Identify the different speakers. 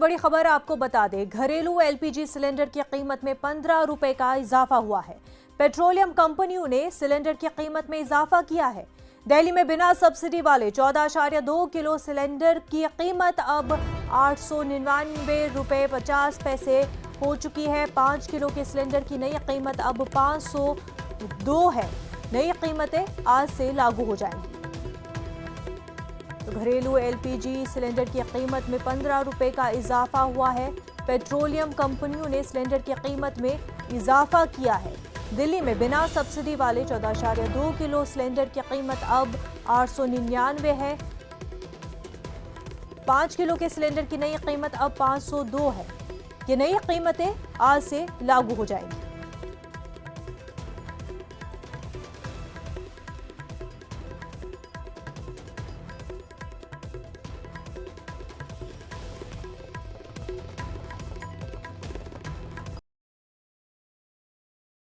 Speaker 1: बड़ी खबर आपको बता दें, घरेलू एलपीजी सिलेंडर की कीमत में 15 रुपए का इजाफा हुआ है। पेट्रोलियम कंपनियों ने सिलेंडर की कीमत में इजाफा किया है। दिल्ली में बिना सब्सिडी वाले 14.2 किलो सिलेंडर की कीमत अब 899 रुपए 50 पैसे हो चुकी है। 5 किलो के सिलेंडर की नई कीमत अब 502 है। नई कीमतें आज से लागू हो जाएंगी। तो घरेलू एलपीजी सिलेंडर की कीमत में 15 रुपए का इजाफा हुआ है। पेट्रोलियम कंपनियों ने सिलेंडर की कीमत में इजाफा किया है। दिल्ली में बिना सब्सिडी वाले 14.2 किलो सिलेंडर की कीमत अब 899 है। 5 किलो के सिलेंडर की नई कीमत अब 502 है। ये नई कीमतें आज से लागू हो जाएंगी।